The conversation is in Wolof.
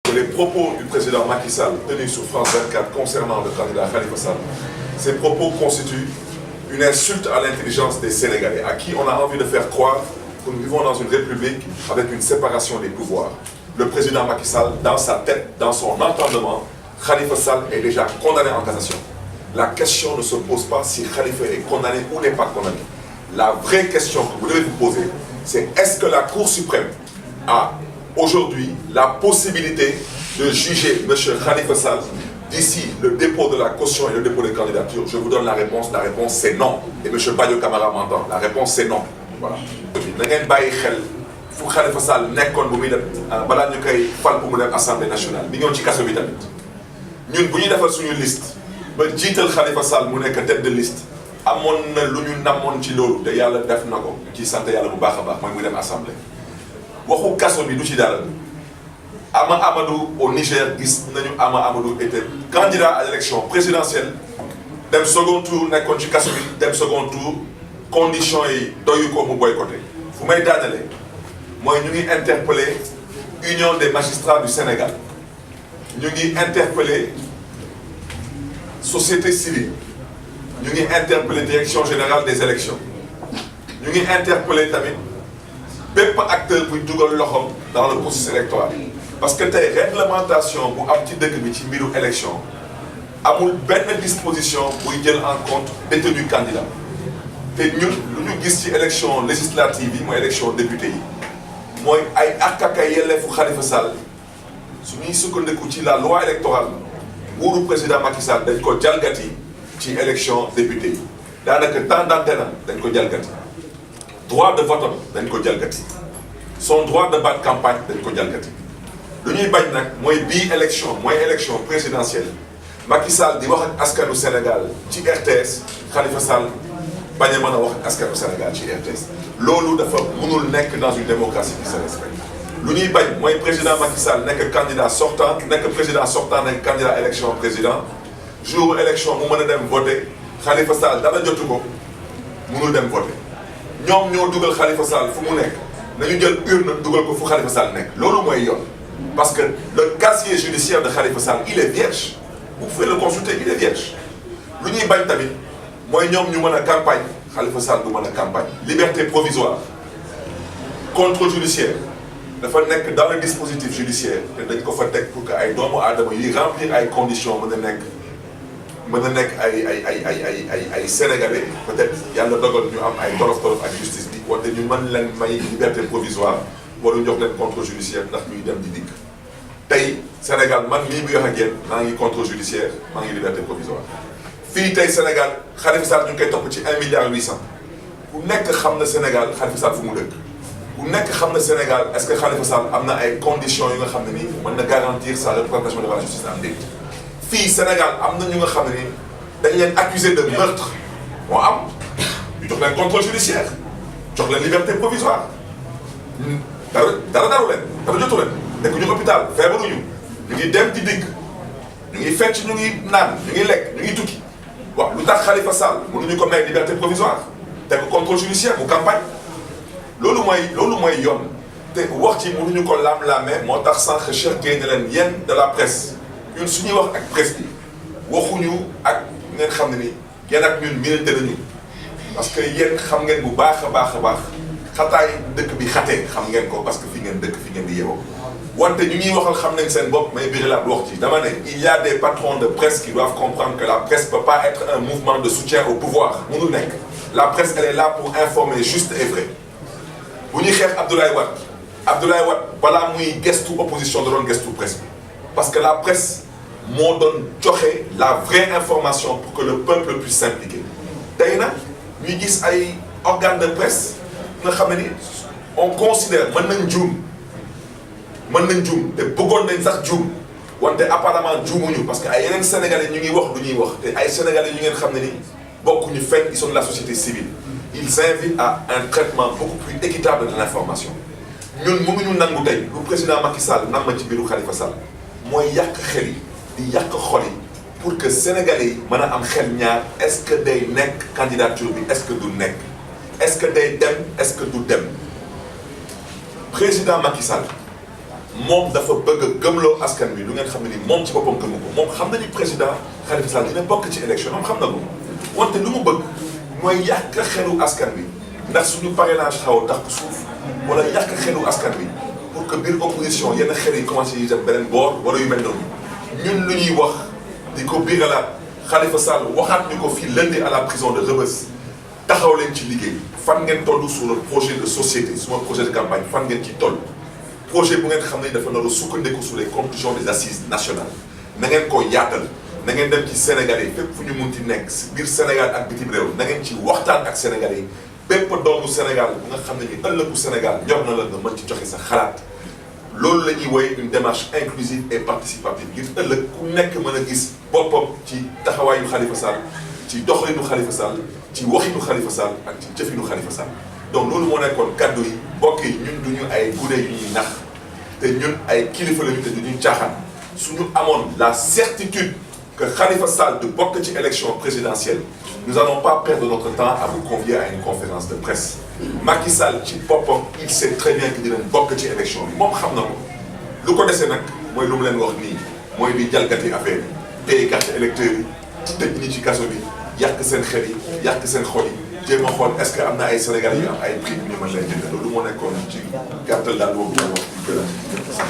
que les propos du président Macky Sall tenus sur France 24 concernant le candidat Khalifa Sall, ces propos constituent une insulte à l'intelligence des Sénégalais, à qui on a envie de faire croire que nous vivons dans une république avec une séparation des pouvoirs. Le président Macky Sall, dans sa tête, dans son entendement, Khalifa Sall est déjà condamné en cassation. La question ne se pose pas si Khalifa est condamné ou n'est pas condamné. La vraie question que vous devez vous poser, c'est est-ce que la Cour suprême a aujourd'hui la possibilité de juger M. Khalifa Sall d'ici le dépôt de la caution et le dépôt de candidature? Je vous donne la réponse c'est non. Et M. Badio Camara m'entend, la réponse c'est non. Voilà. Fu Khalifa Sall nekkoon bu muy def balaa ñu koy fal bu mu dem assemblée nationale bi ñëw ci kaso bi tamit ñun bu ñuy defal suñu liste ba jiital Khalifa Sall mu nekk tête de liste amoon na lu ñu namoon ci loolu te yàlla def na ko ci sant yàlla bu baax a baax mooy muy dem assemblée. waxu kaso bi du ci dara Ama Amadou au Niger gis nañu Ama Amadou était candidat à l'élection présidentielle dem second tour nekkoon ci kaso bi dem second tour conditions yi doyu ko mu boycotté fu may daanale. Moi, nous avons interpellé l'Union des magistrats du Sénégal. Nous avons interpellé la société civile. Nous avons interpellé la direction générale des élections. Nous avons interpellé tamit bépp acteur qui dugal loxom dans le processus électoral. Parce que tey réglementation bu am ci dëkk bi ci mbiru élection amul benn disposition buy jël en compte détenu candidat. te ñun lu ñu gis ci élection législative yi mooy élection député yi. mooy ay àq ak ay yelleefu Khalifa Sall su ñuy sukkandiku ci la loi électorale nguuru président Macky Sall dañ ko jalgati ci élection député yi daanaka temps d'antenne dañ ko jalgati droit de vote dañ ko jalgati son droit de battre campagne dañ ko jalgati lu ñuy bañ nag mooy bii élection mooy élection présidentielle Macky Sall di wax ak askanu Sénégal ci RTS Khalifa Sall bañ a mën a wax ak askanu Sénégal ci RTS loolu dafa mënul nekk dans une démocratie qui se respecte lu ñuy bañ mooy président Macky Sall nekk candidat sortant nekk président sortant nekk candidat à élection président jour élection mu mën a dem voter Khalifa Sall dara jotu ko mënul dem voter ñoom ñoo dugal Khalifa Sall fu mu nekk nañu jël urne dugal ko fu Khalifa Sall nekk loolu mooy yoon parce que le casier judiciaire de Khalifa Sall il est vierge vous pouvez le consulter il est vierge lu ñuy bañ tamit mooy ñoom ñu mën a campagne Khalifa Sall du mën a campagne liberté provisoire contrôle judiciaire dafa nekk dans le dispositif judiciaire te dañ ko fa teg pour que ay doomu aadama yi remplir ay conditions mën a nekk ay sénégalais peut-être yàlla dogal ñu am ay tolof ak justice bi wante ñu mën leen may liberté provisoire waru jox leen contrôle judiciaire ndax ñuy dem di dikk tey Sénégal man mii bi wax ak yéen maa ngi contrôle judiciaire maa ngi liberté provisoire fii tey Sénégal Khalifa Sall ñu ngi koy topp ci 1,8 milliard ku nekk xam na Sénégal Khalifa Sall fu mu dëkk ku nekk xam na Sénégal est-ce que Khalifa Sall am na ay conditions yu nga xam ne nii mën na garantir sa représentation devant la justice am déet fii Sénégal am na ñu nga xam ne nii dañ leen accusé de meurtre moo am ñu jox leen contrôle judiciaire jox leen liberté provisoire dara daru leen dara jotu leen nekk ñu hôpital feebaruñu ñu ngi dem di dikk ñu ngi fecc ñu ngi naan ñu ngi lekk ñu ngi tukki waaw lu tax Khalifa Sall mënuñu ko may liberté provisoire teg contrôle judiciaire bu campagne loolu mooy yoon te wax ci mënuñu ko laam-laamee moo tax sànq Cheikh Gueye ne leen yéen de la presse ñun suñuy wax ak presse bi waxuñu ak ngeen xam ne ni yéen ak ñun miinante nañu parce que yéen xam ngeen bu baax a baax xataay dëkk bi xatee xam ngeen ko parce que fi ngeen dëkk fi ngeen di yeewoo wante ñu ñuy waxal xam nañ seen bopp may biir laa wax ci dama ne il y a des patrons de presse qui doivent comprendre que la presse peut pas être un mouvement de soutien au pouvoir mënul nekk la presse elle est là pour informer juste et vrai bu ñuy xeex Abdoulaye Wade balaa muy gestu opposition da doon gestu presse bi parce que la presse moo doon joxe la vraie information pour que le peuple puisse s'impliquer tey nag ñuy gis ay organes de presse nga xam ne ni on considère mën nañ juum te bëggoon nañ sax juum wante apparemment juumuñu parce que ay yeneen sénégalais ñu ngi wax lu ñuy wax te ay sénégalais ñu ngeen xam ne ni bokkuñu fenn ils sont de la société civile ils invitent à un traitement beaucoup plus équitable de l'information ñun mënuñu nangu tey lu président Macky Sall nam ma ci biiru Khalifa Sall mooy yàq xel yi di yàq xol yi pour que sénégalais yi mën a am xel ñaar est-ce que day nekk candidature bi est-ce que du nekk est-ce que day dem est-ce que du dem président Macky Sall moom dafa bëgg a gëmloo askan wi lu ngeen xam ne ni moom ci boppam gëmu ko moom xam na ni président Khalifa Sall dina bokk ci élection moom xam na ko wante lu mu bëgg mooy yàq xelu askan wi ndax suñu parrainage xaw a tax suuf wala yàq xelu askan wi pour que biir opposition yenn xel yi commencé yi dem beneen boor wala yu mel noonu ñun lu ñuy wax di ko biiralaat Khalifa Sall waxaat ñu ko fii lundi à la prison de Rebeuss taxaw leen ci liggéey fan ngeen toll sur le projet de société suma projet de campagne fan ngeen ci toll projet bu ngeen xam ne dafa nar a sukkandiku sur les conclusions des assises nationales na ngeen ko yaatal na ngeen dem ci Sénégalais yi fépp fu ñu munti nekk biir Sénégal ak bitim réew na ngeen ci waxtaan ak Sénégalais yi bépp doomu Sénégal bu nga xam ne ni ëllëgu Sénégal ñor na la nga mën ci joxe sa xalaat loolu la ñuy woy une démarche inclusive et participative ngir ëllëg ku nekk mën a gis boppam ci taxawaayu Khalifa Sall ci doxalinu Khalifa Sall ci waxinu Khalifa Sall ak ci jëfinu Khalifa Sall donc loolu moo nekkoon kaddu yi mbokk yi ñun duñu ay gune yu ñuy nax te ñun ay kilifa lañu te duñu caaxaan suñu amoon la certitude que Khalifa Sall de bokk ci élection présidentielle nous n'allons pas perdre notre temps à vous convier à une conférence de presse Macky Sall ci boppam il sait très bien que dinañ bokk ci élection bi moom xam na ko lu ko dese nag mooy lu mu leen wax nii mooy di jalgati affaire yi téye carte électeur yi tëj ñi ci kaso bi yàq seen xel yi yàq seen xol yi jéem a xool est-ce que am na ay Sénégalais yu am ay prix yu ñu mën leen jënd loolu moo nekkoon ci gàttal daal boobu wax